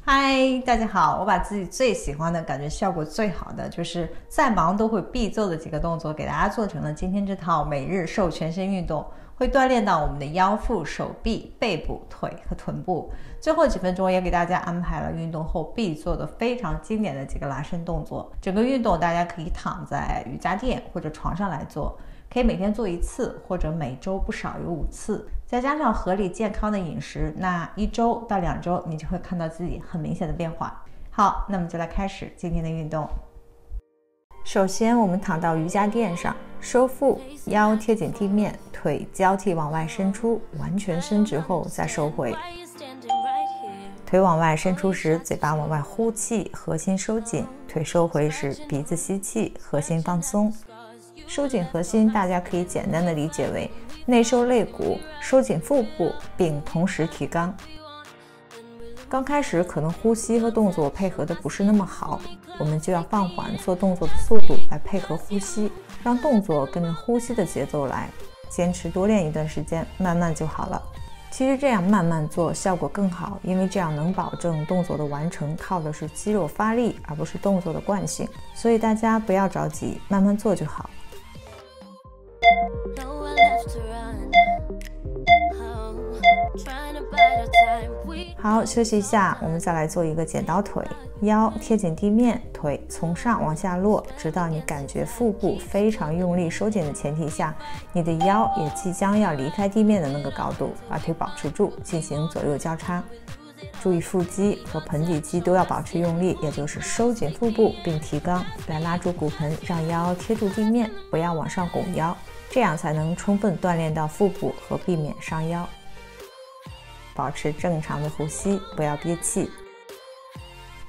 嗨，大家好！我把自己最喜欢的感觉效果最好的，就是再忙都会必做的几个动作，给大家做成了今天这套每日瘦全身运动，会锻炼到我们的腰腹、手臂、背部、腿和臀部。最后几分钟也给大家安排了运动后必做的非常经典的几个拉伸动作。整个运动大家可以躺在瑜伽垫或者床上来做，可以每天做1次，或者每周不少于5次。再加上合理健康的饮食，那1周到2周你就会看到自己很明显的变化。好，那么就来开始今天的运动。首先我们躺到瑜伽垫上，收腹，腰贴紧地面，腿交替往外伸出，完全伸直后再收回。腿往外伸出时，嘴巴往外呼气，核心收紧；腿收回时，鼻子吸气，核心放松。收紧核心，大家可以简单的理解为内收肋骨，收紧腹部，并同时提肛。刚开始可能呼吸和动作配合的不是那么好，我们就要放缓做动作的速度来配合呼吸，让动作跟着呼吸的节奏来。坚持多练一段时间，慢慢就好了。其实这样慢慢做效果更好，因为这样能保证动作的完成靠的是肌肉发力，而不是动作的惯性。所以大家不要着急，慢慢做就好。好，休息一下，我们再来做一个剪刀腿，腰贴紧地面，腿从上往下落，直到你感觉腹部非常用力收紧的前提下，你的腰也即将要离开地面的那个高度，把腿保持住，进行左右交叉。注意腹肌和盆底肌都要保持用力，也就是收紧腹部并提肛，来拉住骨盆，让腰贴住地面，不要往上拱腰，这样才能充分锻炼到腹部和避免伤腰。保持正常的呼吸，不要憋气。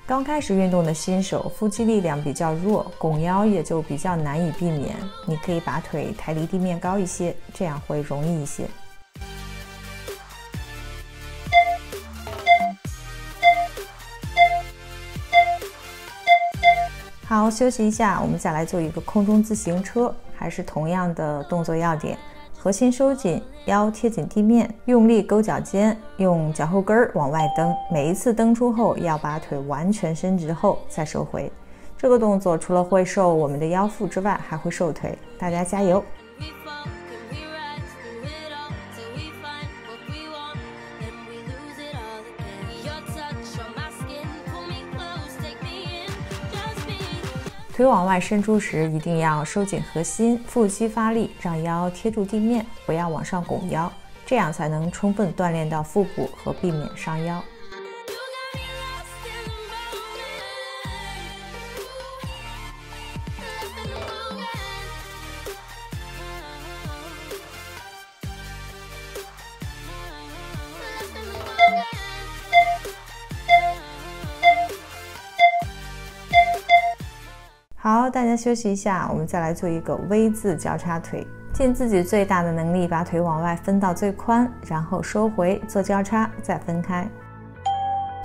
刚开始运动的新手，腹肌力量比较弱，拱腰也就比较难以避免。你可以把腿抬离地面高一些，这样会容易一些。好，休息一下，我们再来做一个空中自行车，还是同样的动作要点。核心收紧，腰贴紧地面，用力勾脚尖，用脚后跟往外蹬。每一次蹬出后，要把腿完全伸直后再收回。这个动作除了会瘦我们的腰腹之外，还会瘦腿。大家加油！腿往外伸出时，一定要收紧核心，腹肌发力，让腰贴住地面，不要往上拱腰，这样才能充分锻炼到腹部和避免伤腰。好，大家休息一下，我们再来做一个 V 字交叉腿，尽自己最大的能力把腿往外分到最宽，然后收回，做交叉，再分开。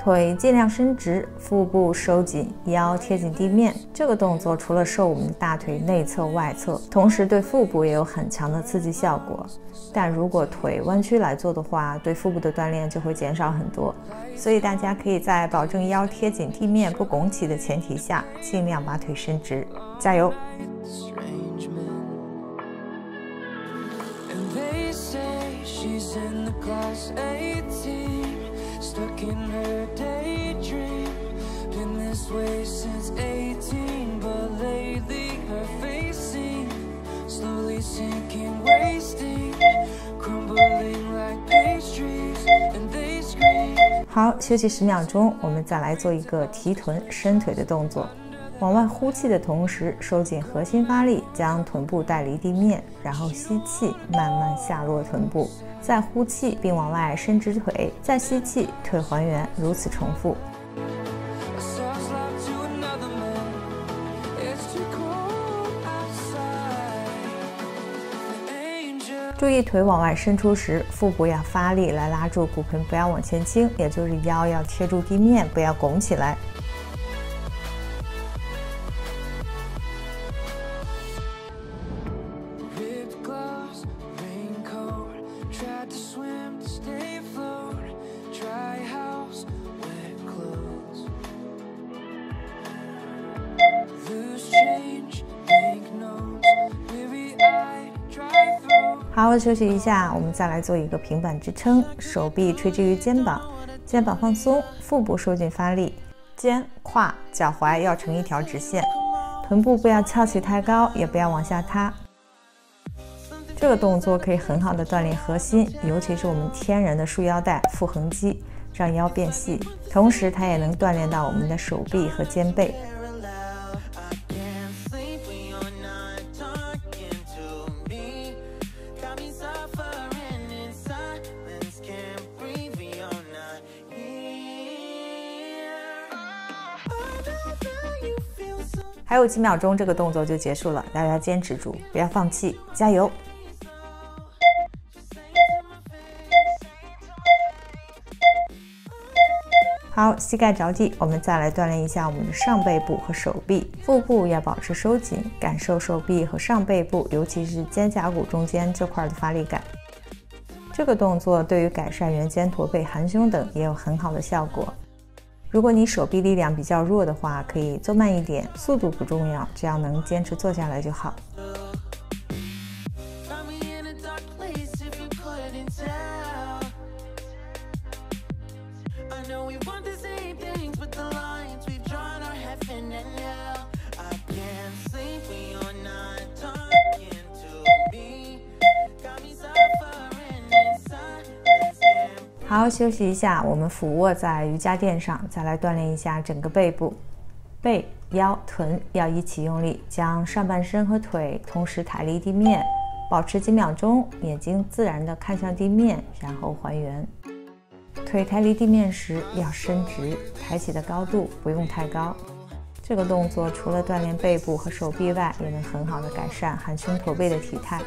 腿尽量伸直，腹部收紧，腰贴紧地面。这个动作除了瘦我们的大腿内侧、外侧，同时对腹部也有很强的刺激效果。但如果腿弯曲来做的话，对腹部的锻炼就会减少很多。所以大家可以在保证腰贴紧地面不拱起的前提下，尽量把腿伸直。加油！Stuck in her daydream, been this way since 18, but lately her face seems slowly sinking, wasting, crumbling like pastries, and they scream. 好，休息10秒钟，我们再来做一个提臀伸腿的动作。往外呼气的同时，收紧核心发力，将臀部带离地面，然后吸气，慢慢下落臀部，再呼气并往外伸直腿，再吸气，腿还原，如此重复。注意腿往外伸出时，腹部要发力来拉住骨盆，不要往前倾，也就是腰要贴住地面，不要拱起来。Tried to swim to stay afloat, try house, wet clothes. change, make notes, weary-eyed, drive through. 好好休息一下，我们再来做一个平板支撑，手臂垂直于肩膀，肩膀放松，腹部收紧发力，肩、胯、脚踝要成一条直线，臀部不要翘起太高，也不要往下塌。这个动作可以很好的锻炼核心，尤其是我们天然的束腰带、腹横肌，让腰变细。同时，它也能锻炼到我们的手臂和肩背。还有几秒钟，这个动作就结束了，大家坚持住，不要放弃，加油！好，膝盖着地，我们再来锻炼一下我们的上背部和手臂，腹部要保持收紧，感受手臂和上背部，尤其是肩胛骨中间这块的发力感。这个动作对于改善圆肩、驼背、含胸等也有很好的效果。如果你手臂力量比较弱的话，可以做慢一点，速度不重要，只要能坚持做下来就好。好好休息一下，我们俯卧在瑜伽垫上，再来锻炼一下整个背部，背、腰、臀要一起用力，将上半身和腿同时抬离地面，保持几秒钟，眼睛自然的看向地面，然后还原。腿抬离地面时要伸直，抬起的高度不用太高。这个动作除了锻炼背部和手臂外，也能很好的改善含胸驼背的体态。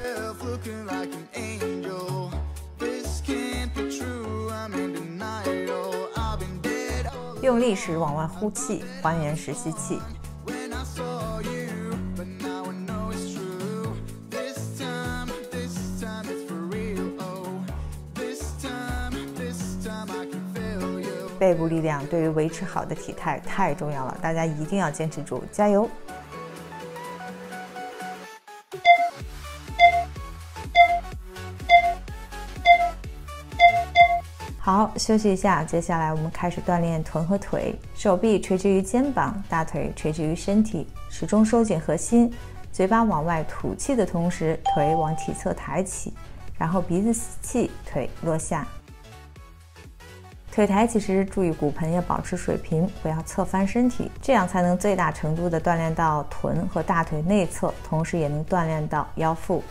用力时往外呼气，还原时吸气。背部力量对于维持好的体态太重要了，大家一定要坚持住，加油！好，休息一下，接下来我们开始锻炼臀和腿，手臂垂直于肩膀，大腿垂直于身体，始终收紧核心，嘴巴往外吐气的同时，腿往体侧抬起，然后鼻子吸气，腿落下。腿抬起时，注意骨盆要保持水平，不要侧翻身体，这样才能最大程度的锻炼到臀和大腿内侧，同时也能锻炼到腰腹。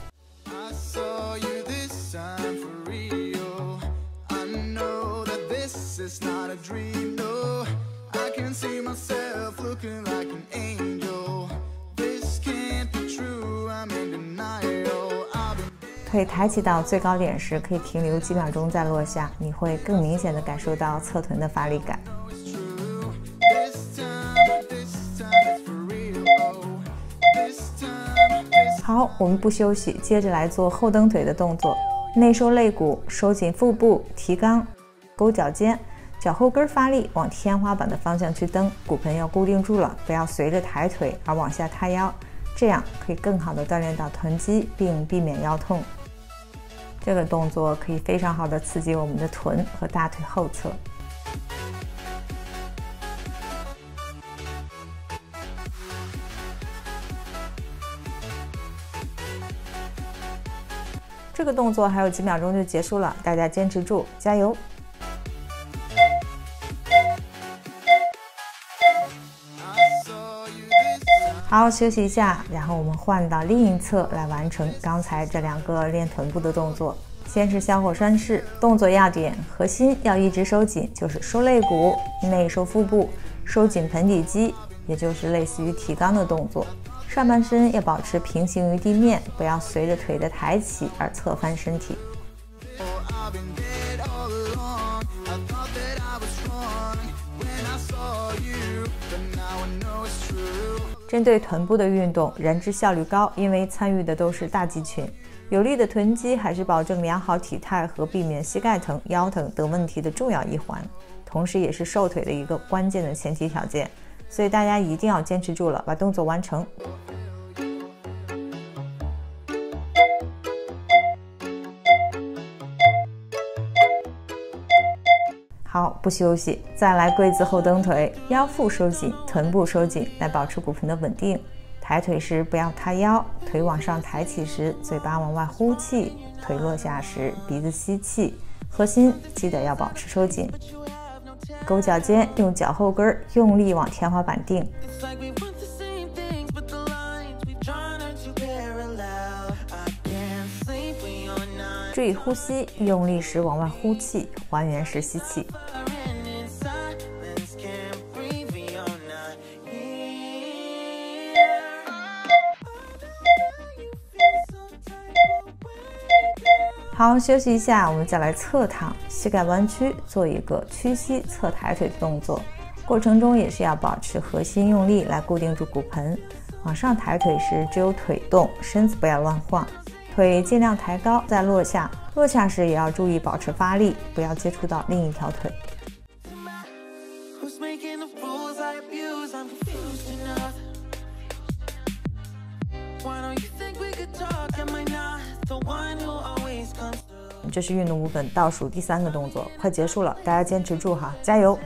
腿抬起到最高点时，可以停留几秒钟再落下，你会更明显的感受到侧臀的发力感。好，我们不休息，接着来做后蹬腿的动作，内收肋骨，收紧腹部，提肛，勾脚尖，脚后跟发力，往天花板的方向去蹬，骨盆要固定住了，不要随着抬腿而往下塌腰，这样可以更好的锻炼到臀肌，并避免腰痛。这个动作可以非常好的刺激我们的臀和大腿后侧。这个动作还有几秒钟就结束了，大家坚持住，加油！好，休息一下，然后我们换到另一侧来完成刚才这两个练臀部的动作。先是小火山式，动作要点，核心要一直收紧，就是收肋骨，内收腹部，收紧盆底肌，也就是类似于提肛的动作。上半身要保持平行于地面，不要随着腿的抬起而侧翻身体。针对臀部的运动，燃脂效率高，因为参与的都是大肌群。有力的臀肌还是保证良好体态和避免膝盖疼、腰疼等问题的重要一环，同时也是瘦腿的一个关键的前提条件。所以大家一定要坚持住了，把动作完成。好，不休息，再来跪姿后蹬腿，腰腹收紧，臀部收紧，来保持骨盆的稳定。抬腿时不要塌腰，腿往上抬起时，嘴巴往外呼气，腿落下时鼻子吸气，核心记得要保持收紧。勾脚尖，用脚后跟用力往天花板定。注意呼吸，用力时往外呼气，还原时吸气。好，休息一下，我们再来侧躺，膝盖弯曲，做一个屈膝侧抬腿的动作。过程中也是要保持核心用力来固定住骨盆。往上抬腿时，只有腿动，身子不要乱晃。腿尽量抬高，再落下。落下时也要注意保持发力，不要接触到另一条腿。这是运动部分倒数第3个动作，快结束了，大家坚持住哈，加油！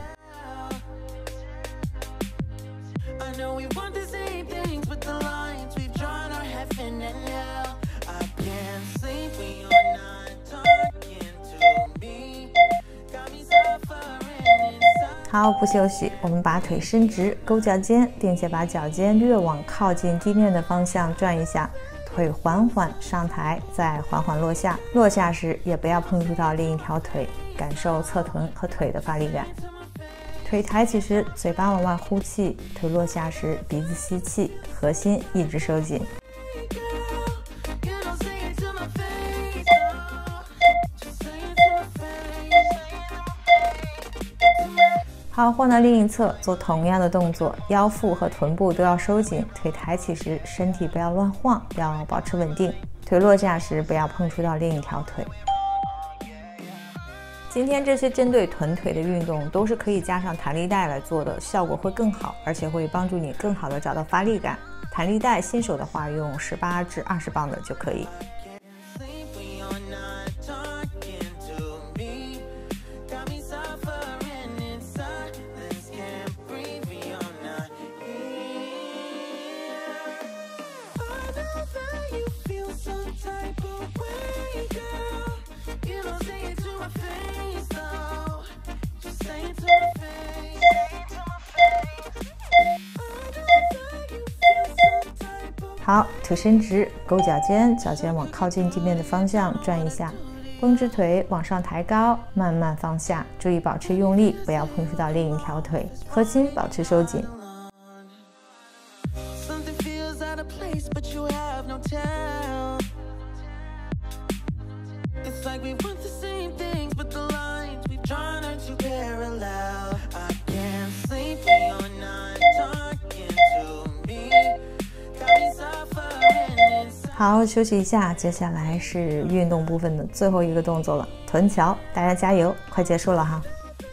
好，不休息，我们把腿伸直，勾脚尖，并且把脚尖略往靠近地面的方向转一下。腿缓缓上抬，再缓缓落下。落下时也不要碰触到另一条腿，感受侧臀和腿的发力感。腿抬起时，嘴巴往外呼气；腿落下时，鼻子吸气，核心一直收紧。好，换到另一侧，做同样的动作，腰腹和臀部都要收紧。腿抬起时，身体不要乱晃，要保持稳定。腿落下时，不要碰触到另一条腿。今天这些针对臀腿的运动都是可以加上弹力带来做的，效果会更好，而且会帮助你更好的找到发力感。弹力带新手的话，用18至20磅的就可以。好，腿伸直，勾脚尖，脚尖往靠近地面的方向转一下，绷直腿往上抬高，慢慢放下，注意保持用力，不要碰触到另一条腿，核心保持收紧。好，休息一下，接下来是运动部分的最后一个动作了，臀桥，大家加油，快结束了哈。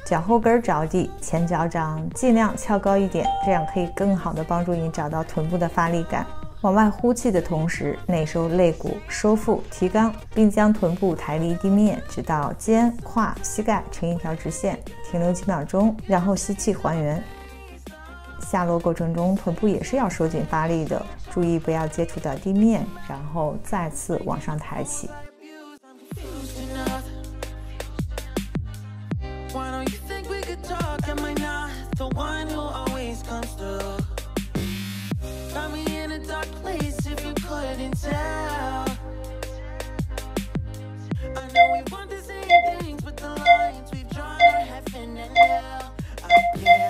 脚后跟着地，前脚掌尽量翘高一点，这样可以更好的帮助你找到臀部的发力感。往外呼气的同时，内收肋骨，收腹提肛，并将臀部抬离地面，直到肩、胯、膝盖成一条直线，停留几秒钟，然后吸气还原。下落过程中，臀部也是要收紧发力的，注意不要接触到地面，然后再次往上抬起。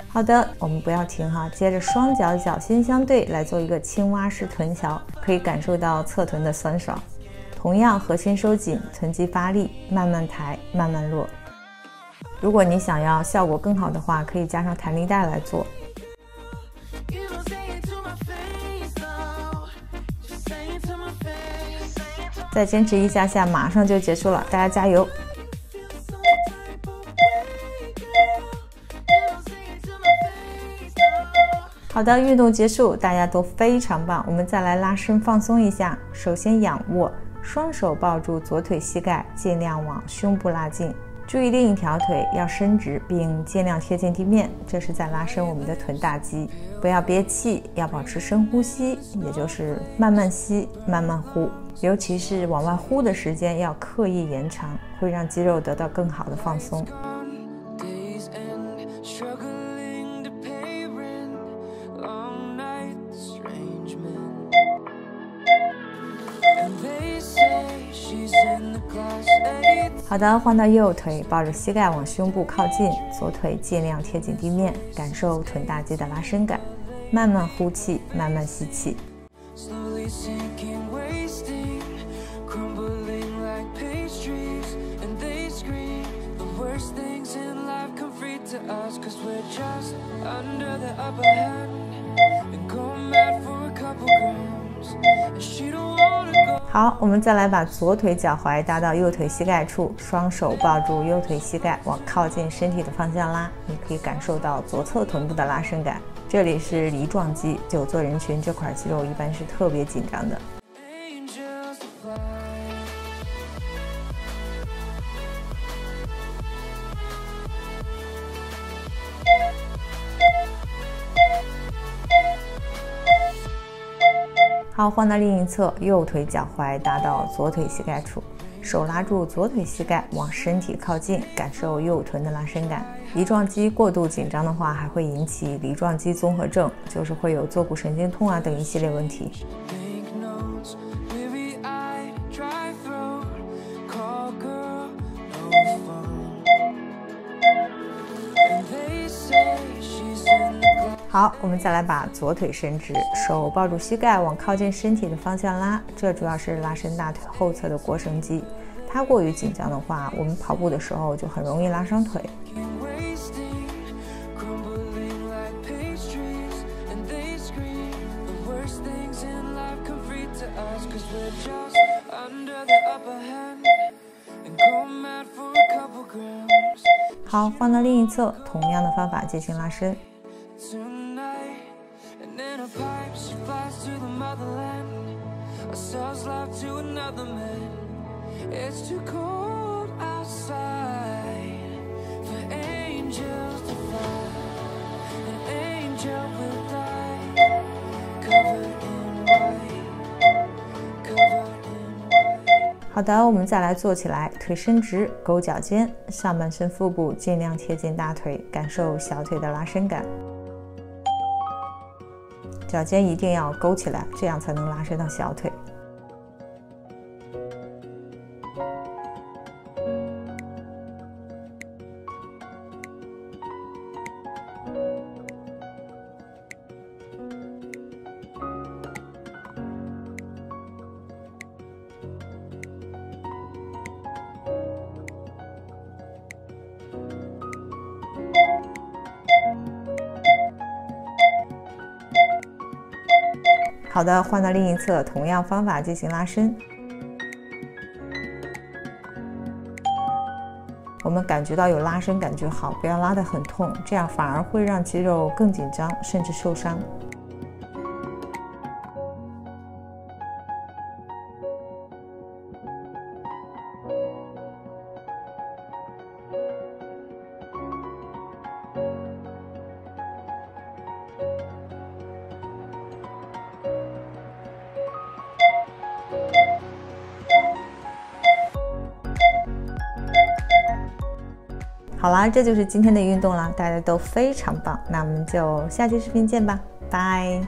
好的，我们不要停哈，接着双脚脚心相对来做一个青蛙式臀桥，可以感受到侧臀的酸爽。同样核心收紧，臀肌发力，慢慢抬，慢慢落。如果你想要效果更好的话，可以加上弹力带来做。再坚持一下下，马上就结束了，大家加油！好的，运动结束，大家都非常棒。我们再来拉伸放松一下。首先仰卧，双手抱住左腿膝盖，尽量往胸部拉近。注意另一条腿要伸直，并尽量贴近地面，这是在拉伸我们的臀大肌。不要憋气，要保持深呼吸，也就是慢慢吸，慢慢呼。尤其是往外呼的时间要刻意延长，会让肌肉得到更好的放松。好的，换到右腿，抱着膝盖往胸部靠近，左腿尽量贴近地面，感受臀大肌的拉伸感。慢慢呼气，慢慢吸气。好，我们再来把左腿脚踝搭到右腿膝盖处，双手抱住右腿膝盖，往靠近身体的方向拉，你可以感受到左侧臀部的拉伸感。这里是梨状肌，久坐人群这块肌肉一般是特别紧张的。好，换到另一侧，右腿脚踝搭到左腿膝盖处，手拉住左腿膝盖，往身体靠近，感受右臀的拉伸感。梨状肌过度紧张的话，还会引起梨状肌综合症，就是会有坐骨神经痛啊等一系列问题。好，我们再来把左腿伸直，手抱住膝盖，往靠近身体的方向拉，这主要是拉伸大腿后侧的腘绳肌。它过于紧张的话，我们跑步的时候就很容易拉伤腿。好，换到另一侧，同样的方法进行拉伸。好的，我们再来做起来，腿伸直，勾脚尖，上半身腹部尽量贴近大腿，感受小腿的拉伸感。脚尖一定要勾起来，这样才能拉伸到小腿。好的，换到另一侧，同样方法进行拉伸。我们感觉到有拉伸感觉好，不要拉得很痛，这样反而会让肌肉更紧张，甚至受伤。好啦，这就是今天的运动啦，大家都非常棒，那我们就下期视频见吧，拜。